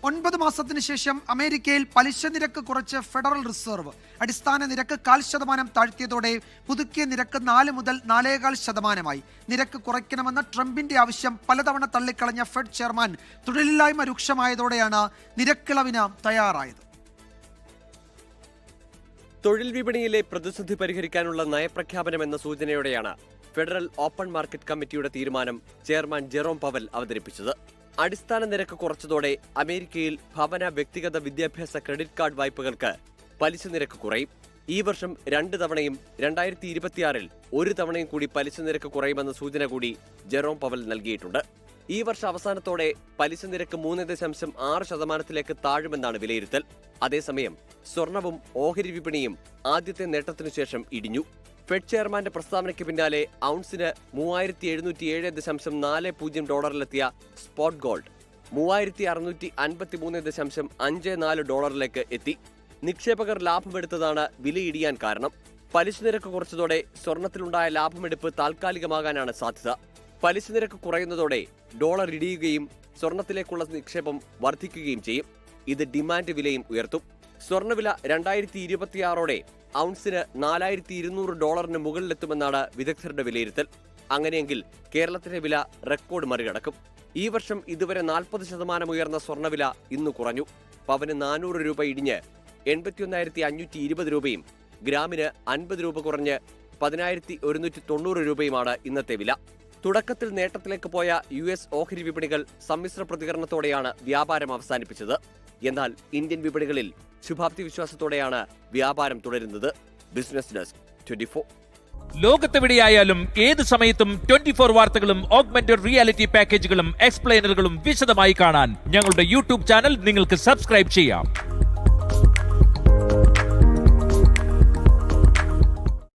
9 മാസത്തിന് ശേഷം അമേരിക്കയിൽ പലിശ നിരക്ക് കുറച്ച് ഫെഡറൽ റിസർവ്. അടിസ്ഥാന നിരക്ക് 0.5% താഴ്ത്തിയതോടെ പുതുക്കിയ നിരക്ക് 4 മുതൽ 4.25%. നിരക്ക് കുറയ്ക്കണമെന്ന ട്രംപിന്റെ ആവശ്യം പലതവണ തള്ളിക്കളഞ്ഞ ഫെഡ് ചെയർമാൻ തൊഴിലില്ലായ്മ രൂക്ഷമായതോടെയാണ് നിരക്കിളവിന് തയ്യാറായത്. തൊഴിൽ വിപണിയിലെ പ്രതിസന്ധി പരിഹരിക്കാനുള്ള നയപ്രഖ്യാപനം എന്ന സൂചനയോടെയാണ് ഫെഡറൽ ഓപ്പൺ മാർക്കറ്റ് കമ്മിറ്റിയുടെ തീരുമാനം ചെയർമാൻ ജെറോം പവൽ അവതരിപ്പിച്ചത്. അടിസ്ഥാന നിരക്ക് കുറച്ചതോടെ അമേരിക്കയിൽ ഭവന, വ്യക്തിഗത വിദ്യാഭ്യാസ, ക്രെഡിറ്റ് കാർഡ് വായ്പകൾക്ക് പലിശ നിരക്ക് കുറയും. ഈ വർഷം 2 തവണയും 2026-ൽ 1 തവണയും കൂടി പലിശ നിരക്ക് കുറയുമെന്ന സൂചന കൂടി ജെറോം പവൽ നൽകിയിട്ടുണ്ട്. ഈ വർഷ അവസാനത്തോടെ പലിശ നിരക്ക് 3.6%-ലേക്ക് താഴുമെന്നാണ് വിലയിരുത്തൽ. അതേസമയം സ്വർണവും ഓഹരി വിപണിയും ആദ്യത്തെ നേട്ടത്തിനു ശേഷം ഇടിഞ്ഞു. ഫെഡ് ചെയർമാന്റെ പ്രസ്താവനയ്ക്ക് പിന്നാലെ ഔൺസിന് $3707.40 സ്പോട്ട് ഗോൾഡ് $3653.54 എത്തി. നിക്ഷേപകർ ലാഭമെടുത്തതാണ് വിലയിടിയാൻ കാരണം. പലിശ നിരക്ക് കുറച്ചതോടെ സ്വർണത്തിലുണ്ടായ ലാഭമെടുപ്പ് താൽക്കാലികമാകാനാണ് സാധ്യത. പലിശ നിരക്ക് കുറയുന്നതോടെ ഡോളർ ഇടിയുകയും സ്വർണത്തിലേക്കുള്ള നിക്ഷേപം വർദ്ധിക്കുകയും ചെയ്യും. ഇത് ഡിമാൻഡ് വിലയും ഉയർത്തും. സ്വർണ്ണവില 2026-ഓടെ ഔൺസിന് $4200 മുകളിലെത്തുമെന്നാണ് വിദഗ്ധരുടെ വിലയിരുത്തൽ. അങ്ങനെയെങ്കിൽ കേരളത്തിലെ വില റെക്കോർഡ് മറികടക്കും. ഈ വർഷം ഇതുവരെ 40% ഉയർന്ന സ്വർണ്ണവില ഇന്ന് കുറഞ്ഞു. പവന് 400 രൂപ ഇടിഞ്ഞ് 81,520 രൂപയും ഗ്രാമിന് 50 രൂപ കുറഞ്ഞ് 10,190 രൂപയുമാണ് ഇന്നത്തെ വില. തുടക്കത്തിൽ നേട്ടത്തിലേക്ക് പോയ US ഓഹരി വിപണികൾ സമ്മിശ്ര പ്രതികരണത്തോടെയാണ് വ്യാപാരം അവസാനിപ്പിച്ചത്. എന്നാൽ ഇന്ത്യൻ വിപണികളിൽ ശുഭാപ്തി വിശ്വാസത്തോടെയാണ് വ്യാപാരം തുടരുന്നത്. Business desk 24. ലോകത്തെവിടെയായാലും ഏത് സമയത്തും 24 വാർത്തകളും ഓഗ്മെന്റഡ് റിയാലിറ്റി പാക്കേജുകളും എക്സ്പ്ലെയിനറുകളും വിശദമായി കാണാൻ ഞങ്ങളുടെ യൂട്യൂബ് ചാനൽ നിങ്ങൾക്ക് സബ്സ്ക്രൈബ് ചെയ്യാം.